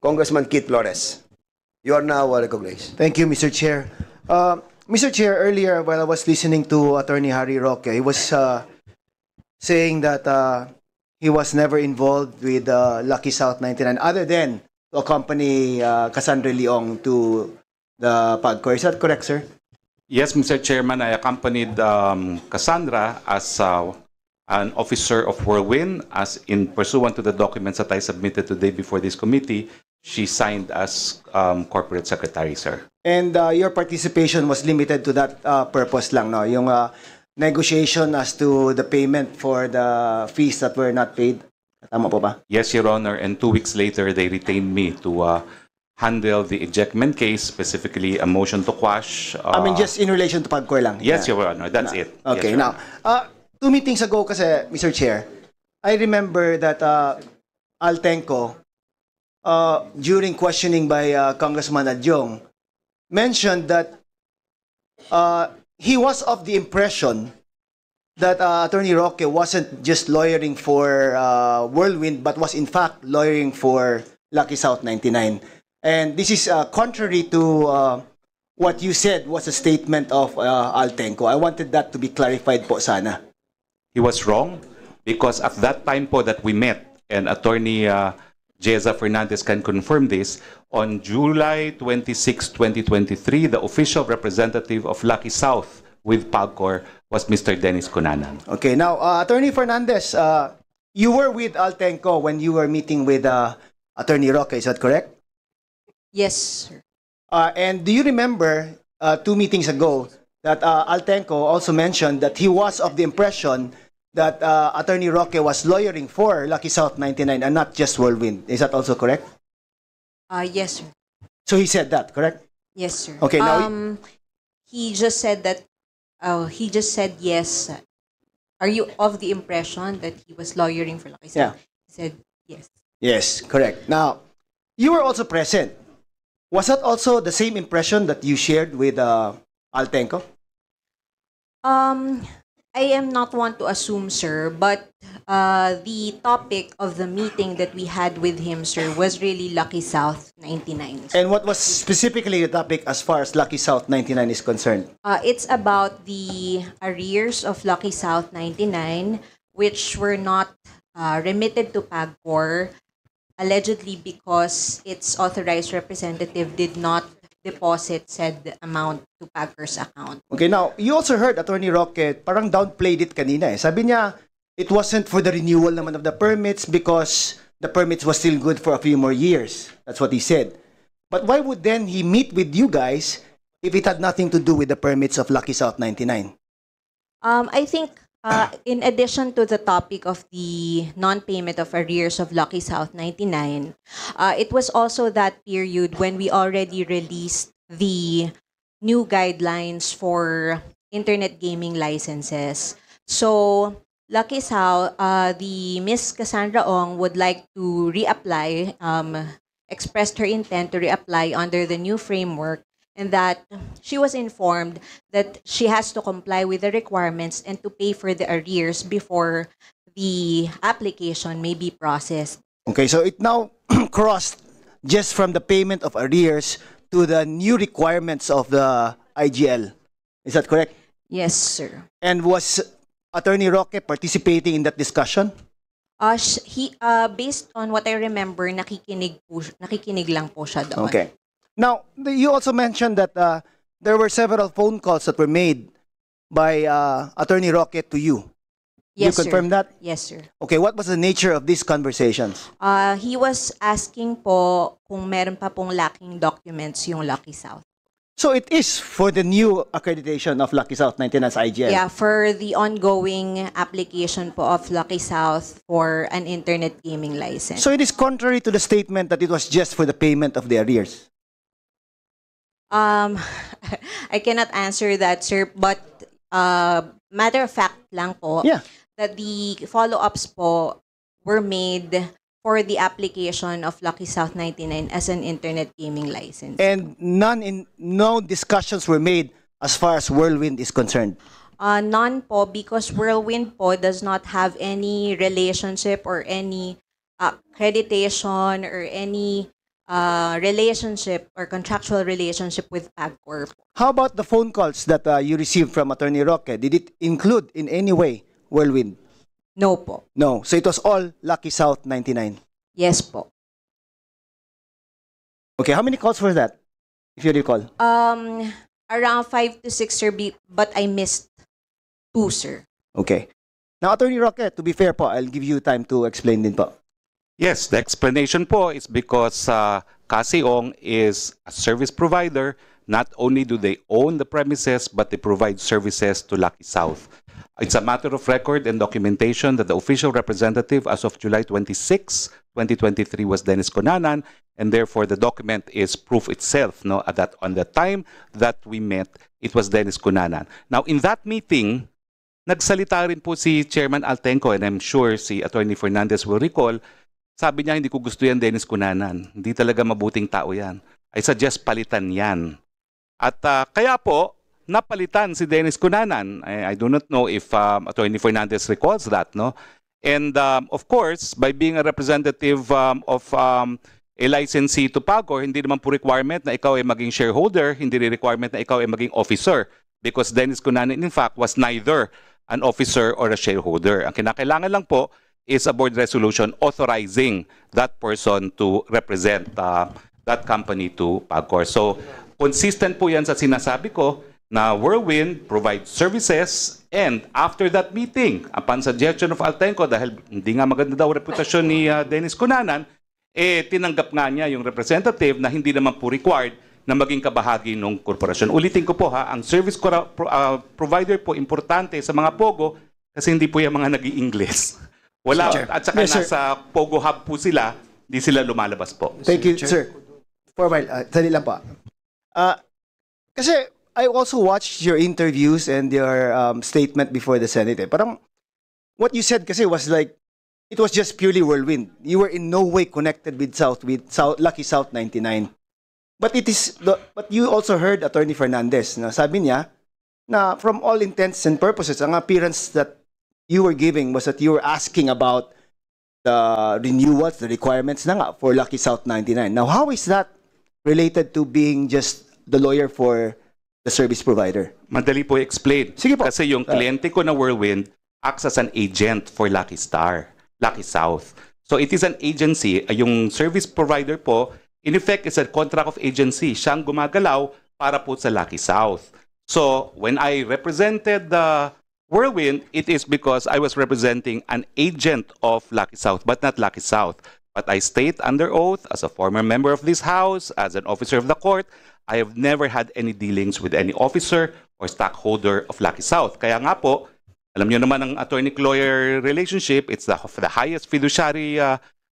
Congressman Keith Flores. You are now recognized. Thank you, Mr. Chair. Mr. Chair, earlier while I was listening to Attorney Harry Roque, he was saying that he was never involved with Lucky South 99 other than to accompany Cassandra Leong to the PAGCOR. Is that correct, sir? Yes, Mr. Chairman, I accompanied Cassandra as an officer of Whirlwind, as in pursuant to the documents that I submitted today before this committee, she signed as corporate secretary, sir. And your participation was limited to that purpose lang, no? Yung negotiation as to the payment for the fees that were not paid. Tama po ba? Yes, Your Honor, and 2 weeks later, they retained me to handle the ejectment case, specifically a motion to quash. I mean, just in relation to PAGCOR lang. Yes, Your Honor, that's it. Okay, yes, Your now, Honor. 2 meetings ago kasi, Mr. Chair, I remember that Altenco, during questioning by Congressman Adjong, mentioned that he was of the impression that Attorney Roque wasn't just lawyering for Whirlwind, but was in fact lawyering for Lucky South 99. And this is contrary to what you said was a statement of Altenco. I wanted that to be clarified po sana. He was wrong because at that time po that we met, and Attorney Jeza Fernandez can confirm this, on July 26, 2023, the official representative of Lucky South with PAGCOR was Mr. Dennis Cunanan. Okay, now, Attorney Fernandez, you were with Altenco when you were meeting with Attorney Roque, is that correct? Yes, sir. And do you remember 2 meetings ago that Altenco also mentioned that he was of the impression that Attorney Roque was lawyering for Lucky South 99 and not just Whirlwind. Is that also correct? Yes, sir. So he said that, correct? Yes, sir. Okay, now he just said that. He just said yes. Are you of the impression that he was lawyering for Lucky South? Yeah. He said yes. Yes, correct. Now, you were also present. Was that also the same impression that you shared with Altenco? I am not one to assume, sir, but the topic of the meeting that we had with him, sir, was really Lucky South 99. And what was specifically the topic as far as Lucky South 99 is concerned? It's about the arrears of Lucky South 99, which were not remitted to PAGCOR, allegedly because its authorized representative did not deposit said amount to PAGCOR's account. Okay, now, you also heard Attorney Roque parang downplayed it kanina eh. Sabi niya, it wasn't for the renewal naman of the permits because the permits was still good for a few more years. That's what he said. But why would then he meet with you guys if it had nothing to do with the permits of Lucky South 99? I think in addition to the topic of the non-payment of arrears of Lucky South 99, it was also that period when we already released the new guidelines for internet gaming licenses. So, Lucky South, the Miss Cassandra Ong would like to reapply, expressed her intent to reapply under the new framework, and that she was informed that she has to comply with the requirements and to pay for the arrears before the application may be processed. Okay, so it now crossed just from the payment of arrears to the new requirements of the IGL. Is that correct? Yes, sir. And was Attorney Roque participating in that discussion? He based on what I remember, nakikinig lang po siya doon. Okay. Now, you also mentioned that there were several phone calls that were made by Attorney Roque to you. Yes, you confirm sir. that? Yes, sir. Okay, what was the nature of these conversations? He was asking po kung meron pa pong lacking documents yung Lucky South. So it is for the new accreditation of Lucky South 99 as IGL? Yeah, for the ongoing application po of Lucky South for an internet gaming license. So it is contrary to the statement that it was just for the payment of the arrears? I cannot answer that, sir, but matter of fact lang po, Yeah. that the follow-ups po were made for the application of Lucky South 99 as an internet gaming license. And no discussions were made as far as Whirlwind is concerned? None po, because Whirlwind po does not have any relationship or any accreditation or any relationship or contractual relationship with PAGCOR. How about the phone calls that you received from Attorney Roque? Did it include in any way Whirlwind? No po. No. So it was all Lucky South 99. Yes po. Okay, how many calls was that, if you recall? Around 5 to 6, sir, but I missed 2, sir. Okay. Now, Attorney Roque, to be fair po, I'll give you time to explain din po. Yes, the explanation po is because Kasiong is a service provider. Not only do they own the premises, but they provide services to Lucky South. It's a matter of record and documentation that the official representative as of July 26, 2023 was Dennis Cunanan, and therefore the document is proof itself. No, that on the time that we met, it was Dennis Cunanan. Now, in that meeting, nagsalita rin po si Chairman Altenco, and I'm sure si Attorney Fernandez will recall, sabi niya, hindi ko gusto yan Dennis Cunanan. Hindi talaga mabuting tao yan. I suggest palitan yan. At kaya po, napalitan si Dennis Cunanan. I do not know if Attorney Fernandez recalls that, no? And of course, by being a representative of a licensee to PAGCOR, hindi naman po requirement na ikaw ay maging shareholder, hindi rin requirement na ikaw ay maging officer. Because Dennis Cunanan, in fact, was neither an officer or a shareholder. Ang kinakailangan lang po is a board resolution authorizing that person to represent that company to PAGCOR. So, consistent po yan sa sinasabi ko na Whirlwind provides services, and after that meeting, upon suggestion of Altenco, dahil hindi nga maganda daw reputasyon ni Dennis Cunanan, tinanggap nga niya yung representative na hindi naman po required na maging kabahagi ng korporasyon. Ulitin ko po ang service provider po importante sa mga POGO kasi hindi po yung mga nag-i-English. Wala, at saka Yes, nasa POGO hub po sila, hindi sila lumalabas po. Thank you, sir. For a while, sali lang po. Kasi I also watched your interviews and your statement before the Senate. Parang what you said kasi was like, it was just purely Whirlwind. You were in no way connected with Lucky South 99. But but you also heard Attorney Fernandez na sabi niya na from all intents and purposes, ang appearance that you were giving was that you were asking about the renewals, the requirements na nga for Lucky South 99. Now, how is that related to being just the lawyer for the service provider? Madali po i-explain. Sige po. Kasi yung kliyente ko na Whirlwind acts as an agent for Lucky South. So it is an agency. Yung service provider po, in effect, is a contract of agency. Siyang gumagalaw para po sa Lucky South. So when I represented the Whirlwind, it is because I was representing an agent of Lucky South, but not Lucky South. But I state under oath, as a former member of this House, as an officer of the court, I have never had any dealings with any officer or stockholder of Lucky South. Kaya nga po, alam niyo naman ang attorney-lawyer relationship, it's the highest fiduciary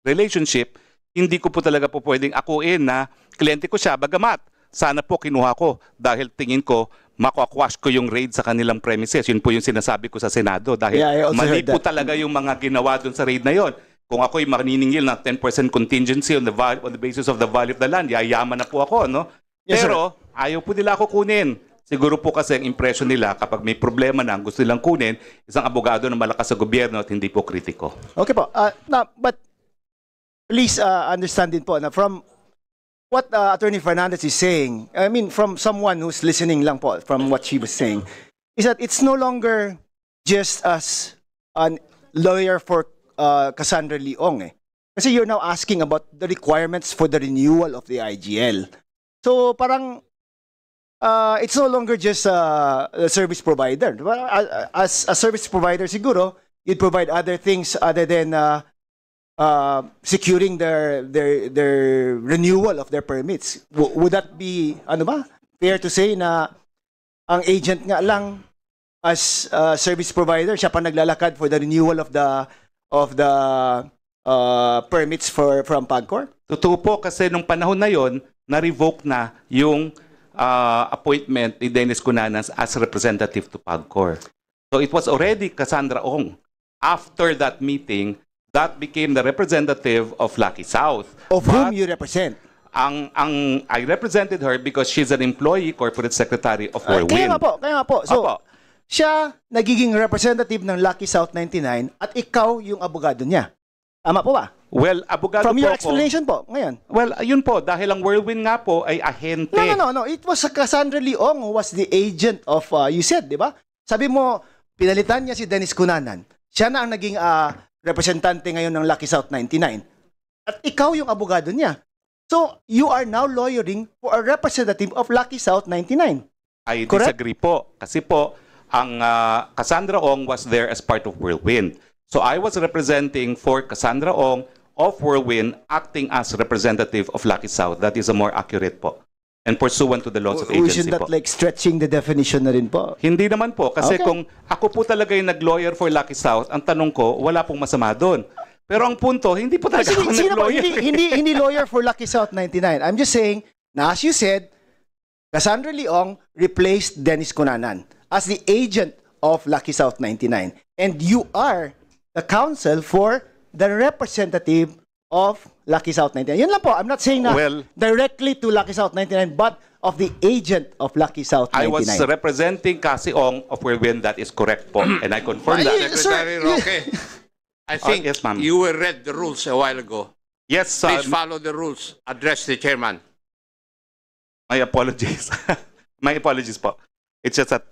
relationship. Hindi ko po talaga po pwedeng akuin na kliyente ko siya, bagamat sana po kinuha ko dahil tingin ko makakwash ko yung raid sa kanilang premises. Yun po yung sinasabi ko sa Senado dahil mali po talaga yung mga ginawa dun sa raid na yon. Kung ako'y maniningil ng 10% contingency on the basis of the value of the land, yayaman na po ako, no? Yes, pero ayaw po nila ako kunin. Siguro po kasi ang impression nila kapag may problema na gusto nilang kunin, isang abogado na malakas sa gobyerno at hindi po kritiko. Okay po. But please understand din po na from what Attorney Fernandez is saying, I mean from someone who's listening lang po from what she was saying, is that it's no longer just as a lawyer for Cassandra Leong. Kasi you're now asking about the requirements for the renewal of the IGL. So parang it's no longer just a service provider. As a service provider siguro, you'd provide other things other than securing their renewal of their permits. Would that be fair to say na ang agent nga lang as service provider siya pa naglalakad for the renewal of the permits from PAGCOR? Totoo po kasi nung panahon na yon, na-revoke na yung appointment ni Dennis Cunanan as representative to PAGCOR. So it was already Cassandra Ong. After that meeting, that became the representative of Lucky South. Of whom you represent? I represented her because she's an employee, corporate secretary of Whirlwind. Kaya nga po. So, Opo. siya nagiging representative ng Lucky South 99 at ikaw yung abogado niya. Tama po ba? Well, abogado From po your ako. explanation po, ngayon. Well, ayun po, dahil ang Whirlwind nga po ay ahente. No. It was Cassandra Leong who was the agent of, you said, di ba? Sabi mo, pinalitan niya si Dennis Cunanan. Siya na ang naging representante ngayon ng Lucky South 99. At ikaw yung abogado niya. So, you are now lawyering for a representative of Lucky South 99. I Correct? disagree po. Kasi po, ang Cassandra Ong was there as part of Whirlwind. So I was representing for Cassandra Ong of Whirlwind, acting as representative of Lucky South. That is a more accurate po. And pursuant to the laws of We agency should not po. like stretching the definition na rin po. Hindi naman po. Kasi Okay. kung ako po talaga yung nag-lawyer for Lucky South, ang tanong ko, wala pong masama doon. Pero ang punto, hindi po talaga ako Sino po? nag-lawyer. Hindi lawyer for Lucky South 99. I'm just saying, na as you said, Cassandra Leong replaced Dennis Cunanan as the agent of Lucky South 99. And you are the counsel for the representative of Lucky South 99. Yun lang po. I'm not saying na Well, directly to Lucky South 99, but of the agent of Lucky South 99. I was representing Cassie Ong of Whirlwind. That is correct po. And I confirm that. Secretary Roque, I think yes, ma'am. you read the rules a while ago. Yes, Please follow the rules. Address the chairman. my apologies. My apologies po. It's just that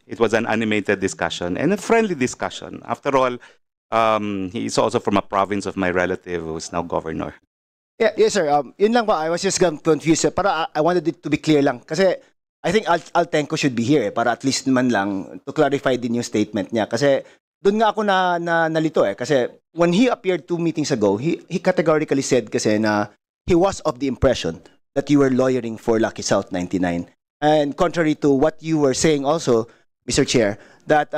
it was an animated discussion and a friendly discussion. After all, he is also from a province of my relative who is now governor. Yeah, yes, sir. Yun lang po. I was just confused. Para I wanted it to be clear lang. Kasi I think Altenco should be here para at least naman lang to clarify din yung statement niya. Kasi doon nga ako nalito eh. Kasi when he appeared 2 meetings ago, he categorically said kasi na he was of the impression that you were lawyering for Lucky South 99. And contrary to what you were saying also, Mr. Chair, that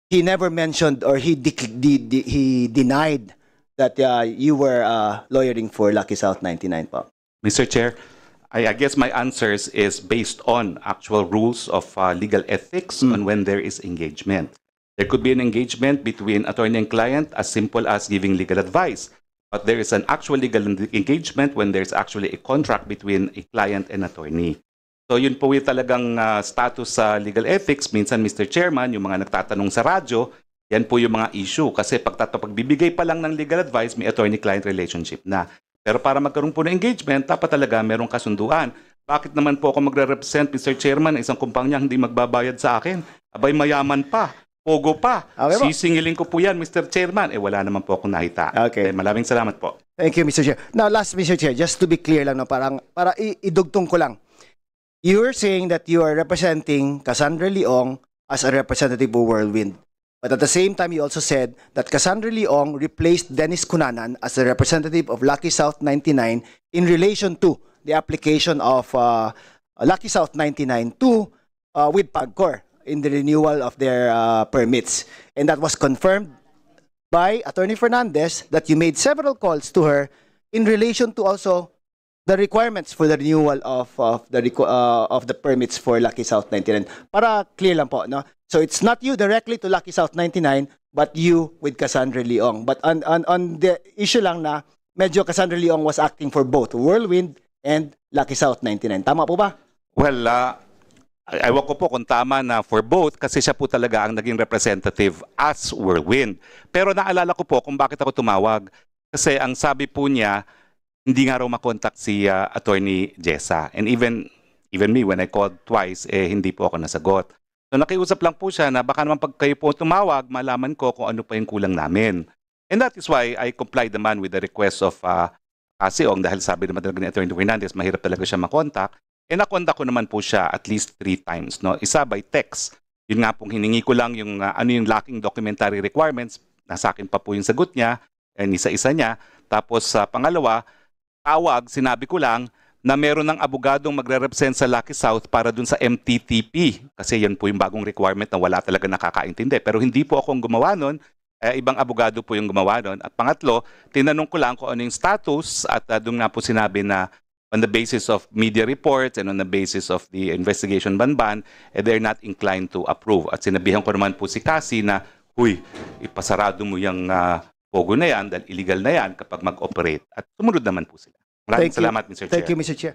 he never mentioned or he denied that you were lawyering for Lucky South 99 po. Mr. Chair, I guess my answers is based on actual rules of legal ethics on when there is engagement. There could be an engagement between attorney and client as simple as giving legal advice. But there is an actual legal engagement when there's actually a contract between a client and attorney. So yun po yung talagang status sa legal ethics. Minsan, Mr. Chairman, yung mga nagtatanong sa radyo, yan po yung mga issue. Kasi pagbibigay pa lang ng legal advice, may attorney-client relationship na. Pero para magkaroon po ng engagement, dapat talaga merong kasunduan. Bakit naman po ako magre-represent, Mr. Chairman, ng isang kumpanya hindi magbabayad sa akin? Abay, mayaman pa. Pogo pa. Okay po. Sisingilin ko po yan, Mr. Chairman. Wala naman po akong nakita. Okay. Maraming salamat po. Thank you, Mr. Chair. Now, last, Mr. Chair, just to be clear lang, no, para idugtong ko lang. You're saying that you are representing Cassandra Leong as a representative of Whirlwind. But at the same time, you also said that Cassandra Leong replaced Dennis Cunanan as a representative of Lucky South 99 in relation to the application of Lucky South 99 to with PAGCOR in the renewal of their permits. And that was confirmed by Attorney Fernandez that you made several calls to her in relation to also the requirements for the renewal of the permits for Lucky South 99. Para clear lang po, no? So it's not you directly to Lucky South 99, but you with Cassandra Leong. But on the issue lang na medyo Cassandra Leong was acting for both Whirlwind and Lucky South 99. Tama po ba? Well, ewan ko po kung tama na for both kasi siya po talaga ang naging representative as Whirlwind. Pero naalala ko po kung bakit ako tumawag. Kasi ang sabi po niya, hindi nga raw makontak si Attorney Jessa. And even me, when I called twice, hindi po ako nasagot. So nakiusap lang po siya na baka naman pag kayo po tumawag, malaman ko kung ano pa yung kulang namin. And that is why I complied naman with the request of Cassie Ong dahil sabi naman talaga ni Attorney Fernandez, mahirap talaga siya makontak. And nakontak ko naman po siya at least 3 times. No? Isa by text. Yun nga pong hiningi ko lang yung ano yung lacking documentary requirements. Nasa akin pa po yung sagot niya. And isa-isa niya. Tapos pangalawa, tawag, sinabi ko lang na meron ng abogadong magre-represent sa Lucky South para dun sa MTTP. Kasi yan po yung bagong requirement na wala talaga nakakaintindi. Pero hindi po akong gumawa nun. Ibang abogado po yung gumawa nun. At pangatlo, tinanong ko lang kung ano yung status at doon nga po sinabi na on the basis of media reports and on the basis of the investigation banban, they're not inclined to approve. At sinabihan ko naman po si Cassie na, huy, ipasarado mo yung pogo na yan dahil illegal na yan kapag mag-operate. At sumunod naman po sila. Maraming salamat, Mr. Chair. Thank you, Mr. Chair.